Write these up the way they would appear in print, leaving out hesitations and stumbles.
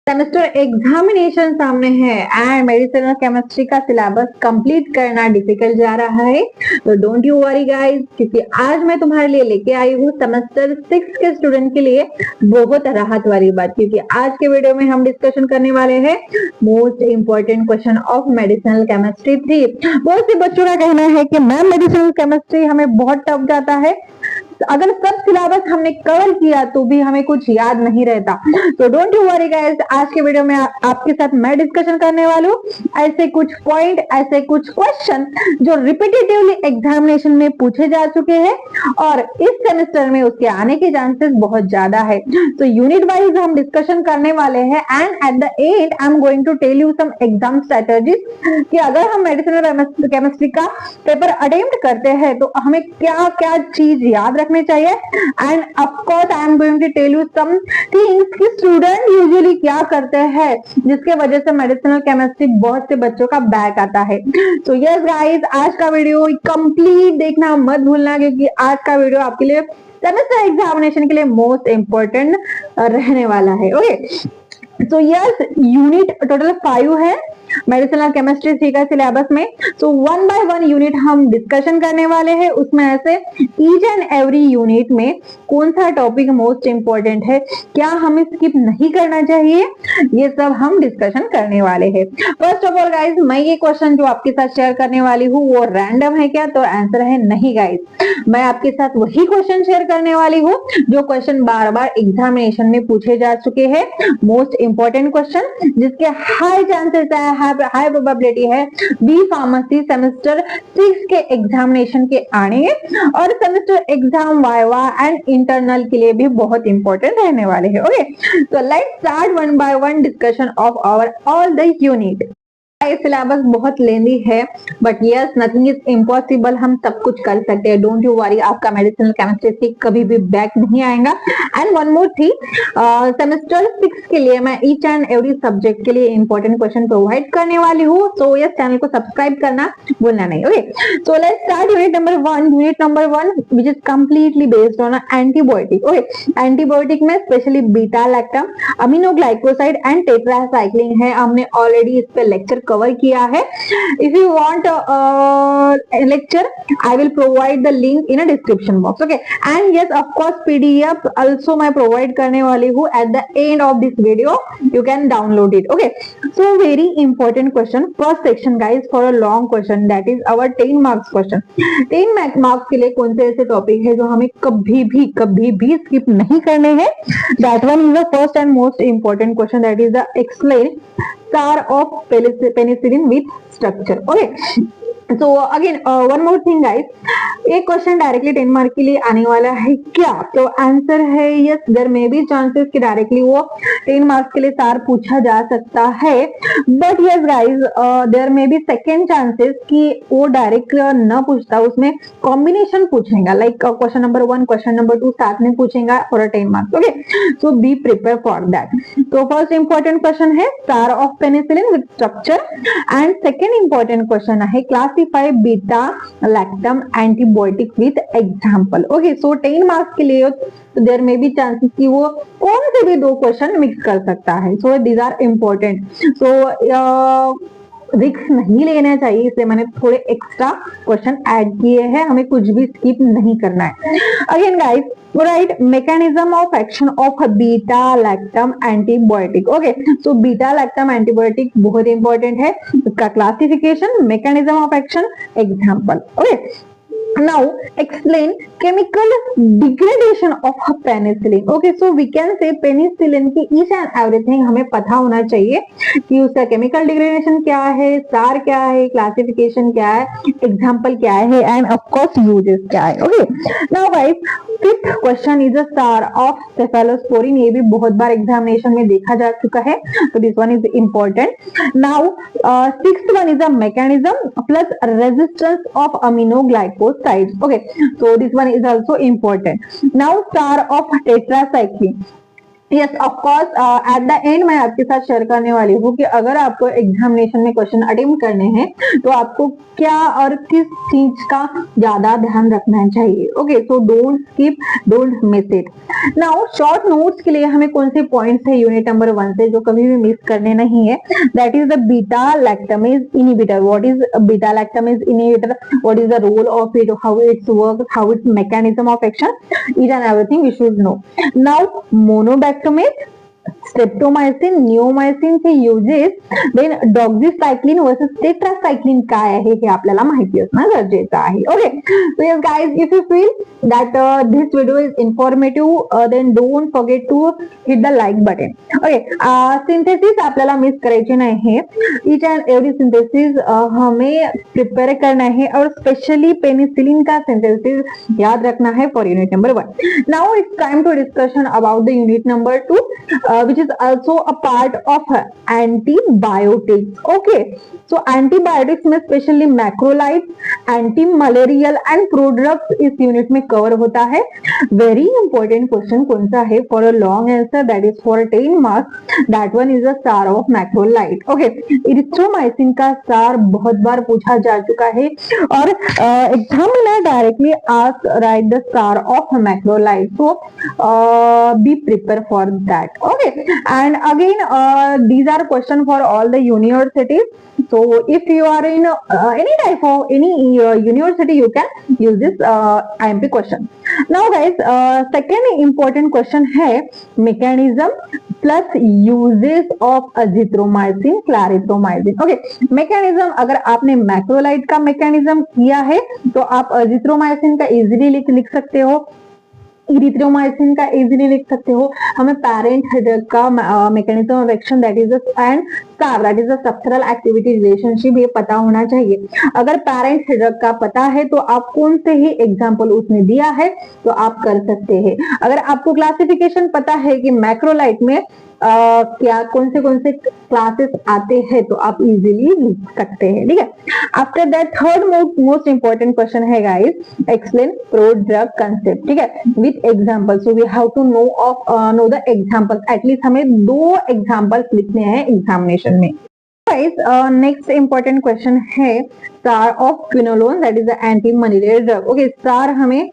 Semester examination सामने है and medicine और केमिस्ट्री का सिलेबस कंप्लीट करना डिफिकल्ट जा रहा है। तो डोंट यू वरी गाइस, क्योंकि आज मैं तुम्हारे लिए लेके आई हूँ सेमेस्टर 6 के स्टूडेंट के लिए बहुत राहत वाली बात, क्योंकि आज के वीडियो में हम डिस्कशन करने वाले हैं most important question of medicinal chemistry 3। बहुत से बच्चों का कहना है कि मैम मेडिसिनल केमिस्ट्री हमें बहुत टफ जाता है, अगर सब सिलेबस हमने कवर किया तो भी हमें कुछ याद नहीं रहता। तो डोंट यू वरी गाइस, आज के वीडियो में आपके साथ मैं डिस्कशन करने वाला हूँ ऐसे कुछ पॉइंट, ऐसे कुछ क्वेश्चन जो रिपीटेटिवली एग्जामिनेशन में पूछे जा चुके हैं और इस सेमेस्टर में उसके आने के चांसेस बहुत ज्यादा है। तो यूनिट वाइज हम डिस्कशन करने वाले हैं and at the end I am going to tell you some exam strategies कि अगर हम मेडिसिनल केमिस्ट्री का पेपर अटेम्प्ट करते हैं तो हमें क्या क्या चीज याद रखनी चाहिए। And of course I am going to tell you some things कि स्टूडेंट यूजुअली क्या करते हैं जिसके वजह से मेडिसिनल केमिस्ट्री बहुत से बच्चों का बैक आता है। तो यस गाइस, आज का वीडियो कंप्लीट देखना मत भूलना, क्योंकि आज का वीडियो आपके लिए सेमेस्टर एग्जामिनेशन के लिए मोस्ट इंपोर्टेंट रहने वाला है। ओके, तो यस, यूनिट टोटल 5 है मेडिसिनल केमिस्ट्री 3 का सिलेबस में। तो 1 बाय 1 यूनिट हम डिस्कशन करने वाले हैं। उसमें ऐसे ईच एंड एवरी यूनिट में कौन सा टॉपिक मोस्ट इंपोर्टेंट है, क्या हमें स्किप नहीं करना चाहिए, ये सब हम डिस्कशन करने वाले हैं। फर्स्ट ऑफ ऑल गाइज, मैं ये क्वेश्चन जो आपके साथ शेयर करने वाली हूँ वो रैंडम है क्या? तो आंसर है नहीं गाइज। मैं आपके साथ वही क्वेश्चन शेयर करने वाली हूँ जो क्वेश्चन बार बार एग्जामिनेशन में पूछे जा चुके हैं, मोस्ट इंपोर्टेंट क्वेश्चन जिसके हाई चांसेस है, हाई प्रोबेबिलिटी है बी फार्मेसी सेमेस्टर 6 के एग्जामिनेशन के आने और semester exam viva and internal के लिए भी बहुत इंपॉर्टेंट रहने वाले हैं। ओके, तो let's start 1 by 1 discussion of our all the unit. Syllabus बहुत लेंदी है but yes, nothing is impossible, हम सब कुछ कर सकते हैं। डोंट यू वरी, आपका मेडिसिनल केमिस्ट्री कभी भी बैक नहीं आएगा। And one more thing, semester 6 के लिए मैं ईच एंड एवरी सब्जेक्ट के लिए इंपॉर्टेंट क्वेश्चन प्रोवाइड करने वाली हूँ। सो यस, चैनल को सब्सक्राइब करना भूलना नहीं। Okay, so let's start unit number 1। Unit number 1 which is completely based on antibiotic. Okay, antibiotic में specially beta lactam, aminoglycoside and tetracycline है। हमने ऑलरेडी इस पे लेक्चर कवर किया है। If you want lecture, I will provide the link in a description box. Okay, and yes of course PDF also मैं provide करने वाली हूँ at the end of this video, you can download it. Okay, so very important question, first section guys for a long question, that is our 10 marks question. 10 marks के लिए कौन से ऐसे topic है जो हमें कभी भी स्किप नहीं करने हैं? That one is the first and most important question, that is the explain star of penicillin with structure. Okay, so again one more thing guys, एक क्वेश्चन डायरेक्टली 10 मार्क के लिए आने वाला है क्या? तो आंसर है yes, there may be chances कि डायरेक्टली वो 10 मार्क्स के लिए सार पूछा जा सकता है, but yes guys there may be second chances कि वो डायरेक्ट न पूछता, उसमें कॉम्बिनेशन पूछेगा, like question number 1 question number 2 साथ में पूछेगा for 10 marks. Okay, so be prepare for that. तो फर्स्ट इंपॉर्टेंट क्वेश्चन है star of penicillin with structure and second important question है classify beta lactam antibiotic with example. Okay, so 10 marks के लिए तो there may be chances कि वो कौन से भी 2 क्वेश्चन मिक्स कर सकता है। So these are important. So risk नहीं लेना चाहिए, इसलिए मैंने थोड़े एक्स्ट्रा क्वेश्चन ऐड किए हैं, हमें कुछ भी स्किप नहीं करना है। Again guys, right, mechanism of action of beta lactam antibiotic. Okay, so beta lactam antibiotic बहुत इंपॉर्टेंट है, उसका classification, mechanism of action, example. Okay, now explain chemical degradation of penicillin. Okay, so we can say penicillin की each and everything हमें पता होना चाहिए कि उसका chemical degradation क्या है, स्टार क्या है, क्लासिफिकेशन क्या है, एग्जाम्पल क्या है एंड ऑफ कोर्स यूजेस क्या है। Okay, now guys, fifth question is a star of cephalosporin. ये भी बहुत बार एग्जामिनेशन में देखा जा चुका है, तो this one is important. Now sixth one is a mechanism plus resistance of aminoglycoside. Okay, so this one is also important. Now star of tetracycline, yes of course eight the and मैं आपके साथ share करने वाली हूँ कि अगर आपको examination में क्वेश्चन अटेम्प्ट करने हैं तो आपको क्या और किस चीज का ज्यादा ध्यान रखना चाहिए। Okay, so don't skip, don't miss it. Now short notes के लिए हमें कौन से पॉइंट्स है यूनिट नंबर 1 से जो कभी भी मिस करने नहीं है। That is the beta lactamase inhibitor. What is beta lactamase inhibitor, what is the role of it, how it's work, how it's mechanism of action, each and everything we should know. Now monobactamate, streptomycin, neomycin चे uses, then doxycycline versus tetracycline काय आहे हे आपल्याला माहिती असणं गरजेचं आहे। Okay, so yes guys, if you feel that this video is informative, then don't forget to hit the like button. Okay, synthesis आपल्याला मिस करायची नाही है। each and every synthesis हमें प्रिपेयर करना है और स्पेशली पेनिसिलिन का synthesis याद रखना है for unit number 1. Now it's time to discussion about the unit number 2, which is also a part of antibiotics. Okay, so antibiotics में specially macrolides, anti malarial and prodrugs इस unit में cover होता है। Very important question कौन सा है for a long answer, that is for 10 marks, that one is the star of macrolide. Okay, erythromycin का star बहुत बार पूछा जा चुका है और examiner directly ask right the star of macrolide, so be prepare for that. Okay, and again these are question for all the universities, so if you are in any type of any university you can use this IMP question. Now guys, second important question है mechanism plus uses of azithromycin, clarithromycin. Okay, mechanism अगर आपने macrolide का mechanism किया है तो आप azithromycin का easily लिख सकते हो, इरिथ्रोमाइसिन का इजीली लिख सकते हो। हमें पेरेंट ड्रग का mechanism of action that is and star that is the structural activity relationship ये पता होना चाहिए। अगर पेरेंट ड्रग का पता है तो आप कौन से ही एग्जांपल उसने दिया है तो आप कर सकते हैं। अगर आपको क्लासिफिकेशन पता है कि मैक्रोलाइड में क्या कौन से क्लासेस आते हैं तो आप इजीली लिख सकते हैं, ठीक है। After that third most important question है guys, explain pro drug concept, ठीक है, with example. So we have to know the examples, at least हमें 2 एग्जांपल्स लिखने हैं एग्जामिनेशन में। गाइस, नेक्स्ट इंपॉर्टेंट क्वेश्चन है star of quinolone, that is the anti malarial drug. Okay, star हमें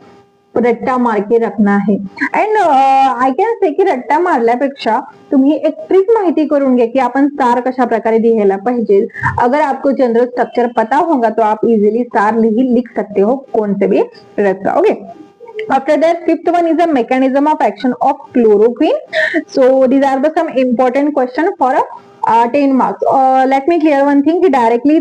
रट्टा मार के रखना है अँड आय कॅन से की रट्टा मारल्यापेक्षा तुम्ही एक ट्रिक माहिती करून घ्या की आपण स्टार कशा प्रकारे लिहायला पाहिजे। अगर आपको जनरल स्ट्रक्चर पता होगा तो आप इजीली स्टार लिख सकते हो कौन से भी ड्रग का। Okay, after that fifth one is the mechanism of action of chloroquine. So these are the some important question for 10 marks. Let me clear one thing कि डायरेक्टली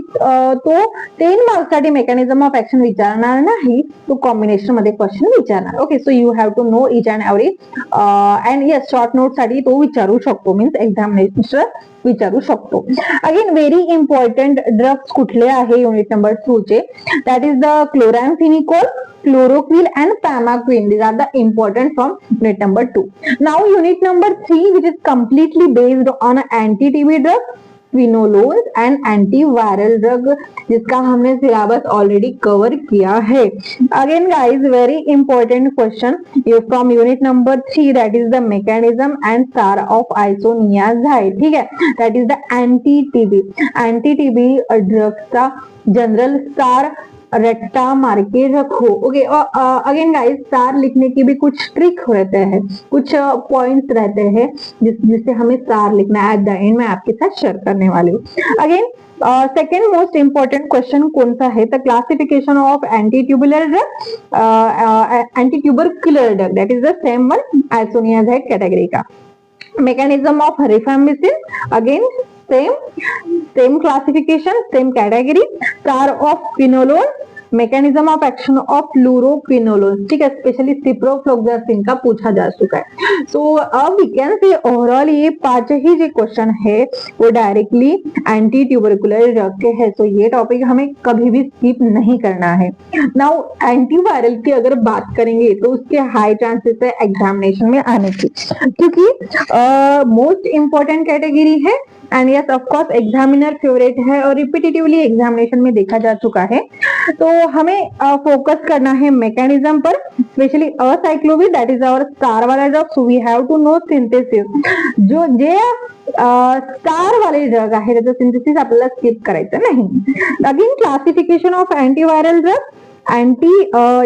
तो 10 मार्क्स साठी मेकॅनिझम ऑफ ऍक्शन विचारणार नाही, तो combination मध्ये question विचारणार। Okay, so you have to know each and every and yes short note साठी तो विचारू शकतो, मीन्स एक्झामिनेशन विचारू शकतो। अगेन व्हेरी इम्पॉर्टंट ड्रग्स कुठले आहे युनिट नंबर 2 चे, that is the chloramphenicol, chloroquine and pamaquine. These are the important from unit number 2. Now unit number 3, which is completely based on anti-TB drug, quinolones and antiviral drug, जिसका हमने syllabus already cover किया है। Again guys, very important question from unit number 3, that is the mechanism and star of isoniazid, ठीक है, that is the anti TB drugs का general star रट्टा मार के रखो। ओके, अगेन गाइस, स्टार लिखने की भी कुछ ट्रिक रहते हैं, कुछ पॉइंट्स रहते हैं जिससे हमें स्टार लिखना है। एट द एंड मैं आपके साथ शेयर करने वाली हूँ। Again second most important question कौन सा है, the classification of anti tubular drug, that is the same one isoniazid category का। Mechanism of rifampicin, again same classification, same category. Star of quinolone, mechanism of action of fluoroquinolones, ठीक है, specially ciprofloxacin का पूछा जा चुका है। सो अब we can say overall ये 5 ही जो क्वेश्चन है वो डायरेक्टली एंटी ट्यूबरकुलर ड्रग के है। सो ये टॉपिक हमें कभी भी स्किप नहीं करना है। नाउ एंटीवायरल की अगर बात करेंगे तो उसके हाई चांसेस है एग्जामिनेशन में आने की, क्योंकि मोस्ट इंपॉर्टेंट कैटेगरी है and yes of course examiner favourite है और रिपीटेटिवली एग्जामिनेशन में देखा जा चुका है। तो हमें फोकस करना है मैकेनिज्म पर, specially acyclovir that is our star वाला drug, so we have to know synthesis. जो जे स्टार वाले ड्रग आहे त्याचं सिंथेसिस आपल्याला स्किप करायचं नाही. Again classification of antiviral drug, anti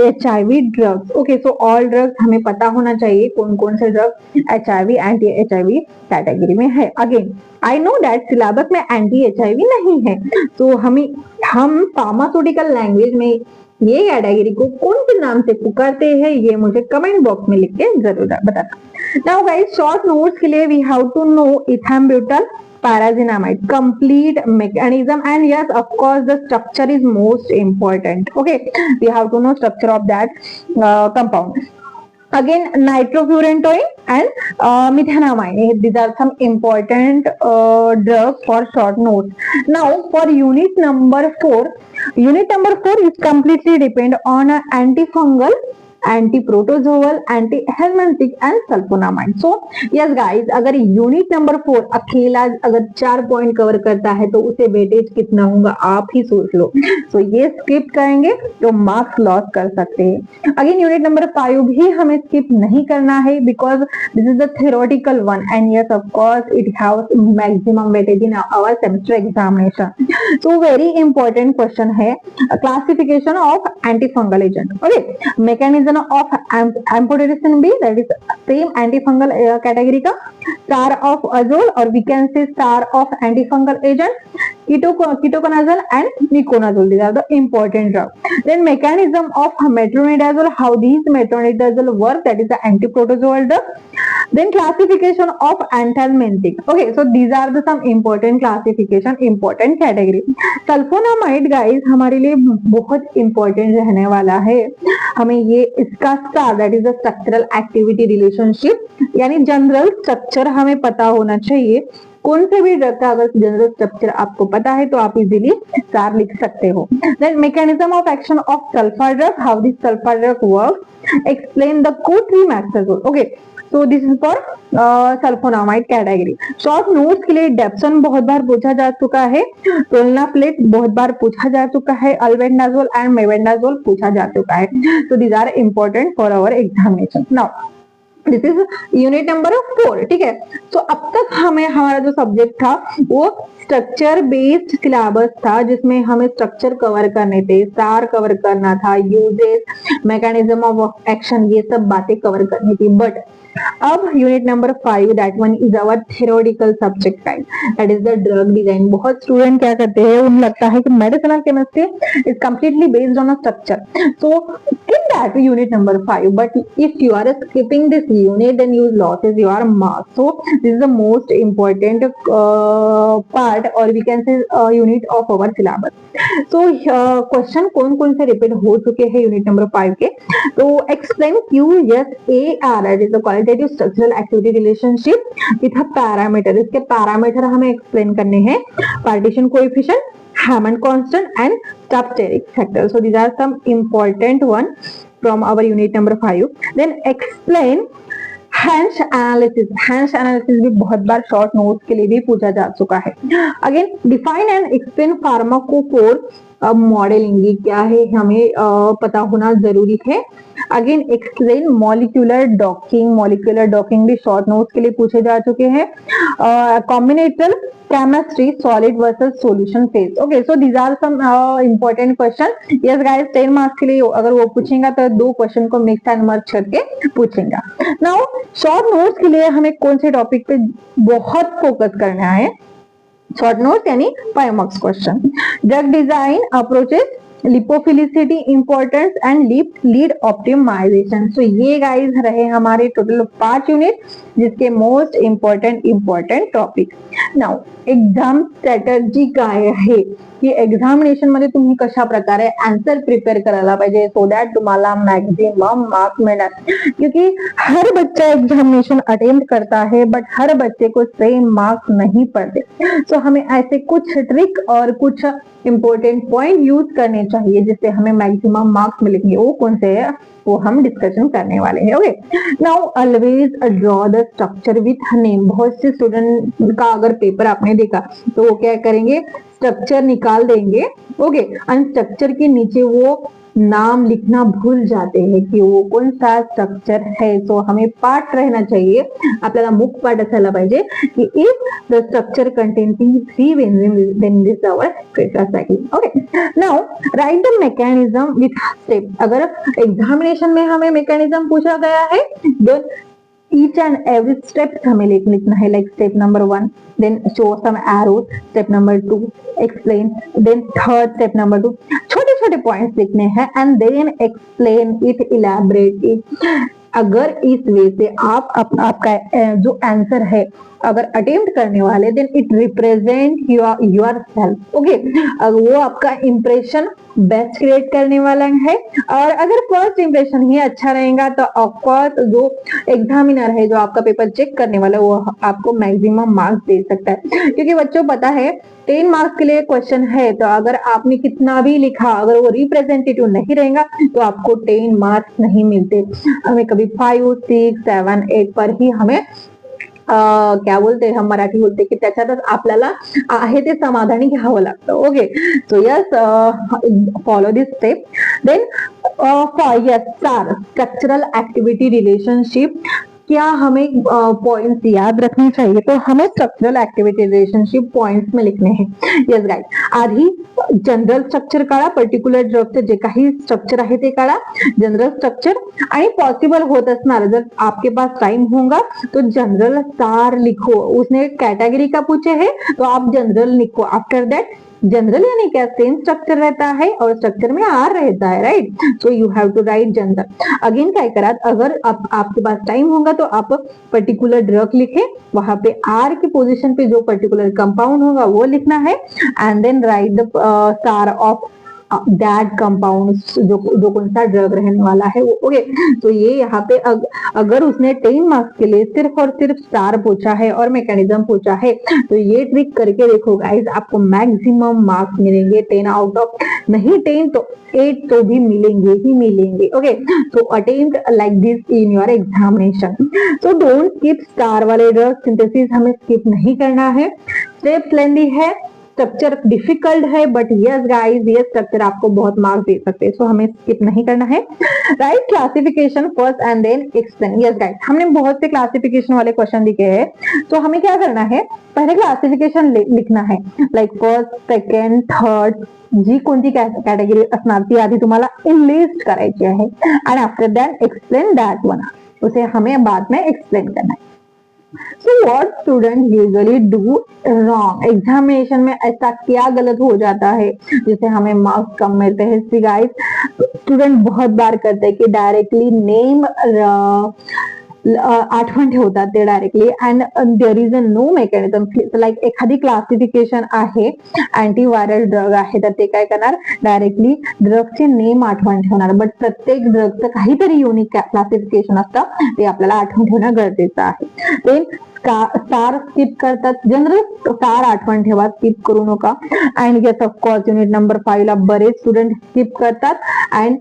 HIV drugs. Okay, so all drugs हमें पता होना चाहिए कौन कौन से drug HIV anti HIV category में है. Again I know that syllabus में एंटी HIV नहीं है, तो हम फार्मास्यूटिकल लैंग्वेज में ये कैटेगरी को कौन से नाम से पुकारते हैं ये मुझे कमेंट बॉक्स में लिख के जरूर बताना. नाउ गाइस, शॉर्ट नोट्स के लिए we have to know ethambutol, parazinamide, complete mechanism, and yes, of course, the structure is most important. Okay, we have to know structure of that compound. Again, nitrofurantoin and methanamine. These are some important drugs for short notes. Now, for unit number 4, is completely depend on antifungal, antiprotozoal, antihelminthic and sulphonamide. So yes guys, अगर unit number 4 अकेला अगर 4 point cover करता है तो उसे weightage कितना होगा आप ही सोच लो. सो ये स्किप करेंगे तो मार्क्स लॉस कर सकते हैं. अगेन यूनिट नंबर 5 भी हमें स्किप नहीं करना है because this is the theoretical one and yes of course it haves maximum weightage in our semester examination. So very important question है classification of antifungal agent. Okay, mechanism of amphotericin B, that is same antifungal category का, star of azole or we can say star of antifungal agent, ketoconazole and miconazole. These are the important drugs. Then mechanism of metronidazole, how these metronidazole work, that is the antiprotozoal drug. Then classification of anthelmintic. Okay, so these are the some important classification, important category. Sulphonamide guys हमारे लिए बहुत important रहने वाला है. हमें ये इसका star, that is the structural activity relationship, यानी जनरल स्ट्रक्चर हमें पता होना चाहिए. कौन से भी ड्रग का अगर जनरल स्ट्रक्चर आपको पता है तो आप इजीली स्टार लिख सकते हो. Then mechanism of action of sulphur drug, how this sulphur drug works, explain the Co-3-Maxazole. Okay, so this is for sulphonamide category. Short notes के लिए डेप्सन बहुत बार पूछा जा चुका है, टोलनाप्लेट बहुत बार पूछा जा चुका है, अल्बेंडाजोल एंड मेबेंडाजोल पूछा जा चुका है. so these are important for our examination. now this is unit number 4. ठीक है, तो अब तक हमें हमारा जो सब्जेक्ट था वो स्ट्रक्चर बेस्ड सिलेबस था जिसमें हमें स्ट्रक्चर कवर करने थे, स्टार कवर करना था, यूजेस, मैकेनिज्म ऑफ एक्शन, ये सब बातें कवर करनी थी. बट अब unit number 5, that one is our theoretical subject type, that is the drug design. बहुत स्टूडेंट क्या करते हैं, उन्हें लगता है कि medicinal chemistry is completely based on a structure, so skip that unit number 5. but if you are skipping this unit then you loses your marks. so this is the most important part or we can say unit of our syllabus. so question कौन कौन से repeat हो चुके हैं unit number 5 के. तो explain QSAR, that is the qualitative structural activity relationship with a parameter. इसके parameter हमें एक्सप्लेन करने हैं, partition coefficient, Hammond constant and steric factor. so these are some important one from our unit number 5. then explain Hansch analysis. Hansch analysis भी बहुत बार short notes के लिए भी पूछा जा चुका है. Again define and explain pharmacophore modelling, ये क्या है हमें पता होना जरूरी है. अगेन एक्सप्लेन मॉलिक्यूलर डॉकिंग भी शॉर्ट नोट्स के लिए पूछे जा चुके हैं. Combinatorial chemistry, solid versus solution phase. Okay, so these are some important question. Yes guys, 10 marks के लिए अगर वो पूछेगा तो 2 क्वेश्चन को मिक्स एंड मर्ज करके पूछेगा. नाउ शॉर्ट नोट्स के लिए हमें कौन से टॉपिक पे बहुत फोकस करना है, शॉर्ट नोट्स यानी 5 marks question. Drug design approaches, lipophilicity importance and lead optimisation. So ये गाइस रहे हमारे टोटल 5 यूनिट जिसके most important topic. Now exam strategy काय आहे की एक्झामिनेशन मध्ये तुम्ही कशा प्रकारे आंसर प्रिपेयर करायला पाहिजे सो दॅट तुम्हाला मैक्सिमम मार्क्स मिळणार. क्योंकि हर बच्चा एग्जामिनेशन अटेम्प्ट करता है बट हर बच्चे को सेम मार्क्स नहीं पड़ते. सो हमें ऐसे कुछ ट्रिक और कुछ इंपॉर्टेंट पॉइंट यूज करने चाहिए जिससे हमें मैक्सिमम मार्क्स मिलेंगे. वो कौन से है वो हम डिस्कशन करने वाले हैं. Okay, now always draw the structure with name. बहुत से स्टूडेंट का अगर पेपर आपने देखा तो वो क्या करेंगे, स्ट्रक्चर निकाल देंगे, ओके, एंड स्ट्रक्चर के नीचे वो नाम लिखना भूल जाते हैं की वो कौन सा स्ट्रक्चर है. सो हमें पाठ रहना चाहिए, आपल्याला मुख पाठ असायला पाहिजे की if the structure containing 3 enzymes then this our tetracycline. Okay, now write the mechanism with step. अगर एग्जामिनेशन में हमें मैकेनिज्म पूछा गया है, then each and every step हमें लिखना है, like step number 1, then show some arrows, step number 2 explain, then third step number 2 छोटे छोटे पॉइंट्स लिखने हैं and then explain it, elaborate it. अगर इस वे से आप आपका जो आंसर है अगर अटेम्प्ट करने वाले, then it represent yourself. Okay, वो आपका इंप्रेशन बेस्ट क्रिएट करने वाला है. और अगर फर्स्ट इंप्रेशन ही अच्छा रहेगा तो ऑफकोर्स जो एग्जामिनर है, जो आपका पेपर चेक करने वाला है, वो आपको मैक्सिमम मार्क्स दे सकता है. क्योंकि बच्चों पता है 10 मार्क्स के लिए क्वेश्चन है, तो अगर आपने कितना भी लिखा, अगर वो रिप्रेजेंटेटिव नहीं रहेगा तो आपको 10 मार्क्स नहीं मिलते. हमें कभी 5, 6, 7, 8 पर ही हमें क्या बोलते हम मराठी बोलते की त्याच्यातच आपल्याला आहे ते समाधानी घ्यावं लागतं. Okay, so yes, follow this step. Then yes, structural activity relationship. क्या हमें पॉइंट्स याद रखने चाहिए, तो हमें स्ट्रक्चरल एक्टिविटी रिलेशनशिप पॉइंट्स में लिखणे हैं. येस गाइड, आधी जनरल स्ट्रक्चर काढा, पर्टिक्युलर ड्रगचं जे काही स्ट्रक्चर आहे ते काढा, जनरल स्ट्रक्चर. आणि पॉसिबल होत असणार, जर आपके पास टाइम होगा तो जनरल सार लिखो. उसने कैटेगरी का पूछे है तो आप जनरल लिखो. आफ्टर दैट जनरल यानी क्या, सेम स्ट्रक्चर रहता है और स्ट्रक्चर में आर रहता है, right. So you have to write general. Again क्या करा, अगर आपके पास टाइम होगा तो आप पर्टिकुलर ड्रग लिखे, वहां पे आर की पोजीशन पे जो पर्टिकुलर कंपाउंड होगा वो लिखना है, and then write the star of that compound, जो कौन सा ड्रग रहने वाला है वो. ओके, तो ये यहाँ पे अगर उसने 10 मार्क्स के लिए सिर्फ और सिर्फ स्टार पूछा है और मैकेनिज्म पूछा है, तो ये ट्रिक करके देखो गाइस, आपको मैक्सिमम मार्क्स मिलेंगे. 10 आउट ऑफ नहीं 10 तो 8 तो भी मिलेंगे ही मिलेंगे. ओके, तो attempt like this in your examination. So don't skip star वाले ड्रग सिंथेसिस हमें स्किप नहीं करना है. स्टेप्स लेंदी है, स्ट्रक्चर डिफिकल्ट है, बट यस गाइस, ये स्ट्रक्चर आपको बहुत मार्क्स दे सकते हैं, सो हमें स्किप नहीं करना है. Write classification first and then explain. Yes guys, हमने बहुत से क्लासिफिकेशन वाले क्वेश्चन लिखे हैं, तो हमें क्या करना है, पहले क्लासिफिकेशन लिखना है, लाइक फर्स्ट, सेकंड, थर्ड, जी कोणती कॅटेगरी असणार ती आधी तुम्हाला लिस्ट करायची आहे, आणि after that explain that one, उसे हमें बाद में एक्सप्लेन करना है. So what students usually do wrong? Examination में ऐसा क्या गलत हो जाता है जिससे हमें मार्क्स कम मिलते हैं? सी गाइस, स्टूडेंट बहुत बार करते हैं कि डायरेक्टली नेम आठवण ठेवतात ते directly, and there is a no mechanism. Like एखादी क्लासिफिकेशन आहे, अँटीव्हायरल ड्रग आहे, तर ते काय करणार, डायरेक्टली ड्रगचे नेम आठवण ठेवणार. बट प्रत्येक ड्रगचं काहीतरी युनिक क्लासिफिकेशन असतं, ते आपल्याला आठवण ठेवणं गरजेचं आहे. ते स्टार स्किप करतात, जनरल स्टार आठवण ठेवा, स्किप करू नका. And yes of course unit number 5 ला बरेच स्टूडेंट स्किप करतात, अँड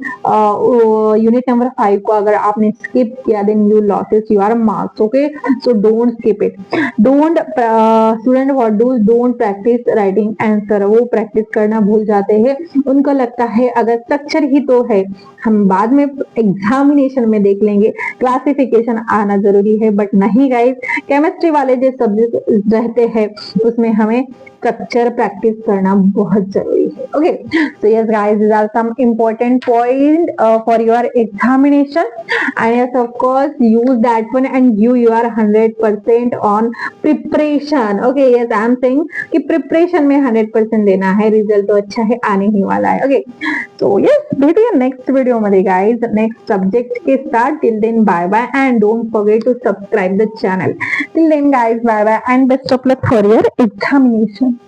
यूनिट नंबर 5 को अगर आपने स्किप किया then you loses your marks. Okay, so don't skip it. Don't student what do, don't practice writing answer. वो प्रैक्टिस करना भूल जाते हैं, उनको लगता है अगर स्ट्रक्चर ही तो है, हम बाद में एग्जामिनेशन में देख लेंगे, क्लासिफिकेशन आना जरूरी है. बट नहीं गाइस, केमिस्ट्री वाले जो सब्जेक्ट रहते हैं उसमें हमें स्ट्रक्चर प्रैक्टिस करना बहुत जरूरी है. Okay, so yes guys, these are some important point for your examination, and yes of course use that one and give your 100% on preparation. Okay, yes I am saying कि preparation में 100% देना है, result तो अच्छा है, आने ही वाला है. ओके, सो यस, भेटूया नेक्स्ट व्हिडिओ मध्ये गाइस, नेक्स्ट सब्जेक्ट के साथ. Till then bye bye, and don't forget to subscribe the channel. Till then guys, bye bye and best of luck for your examination.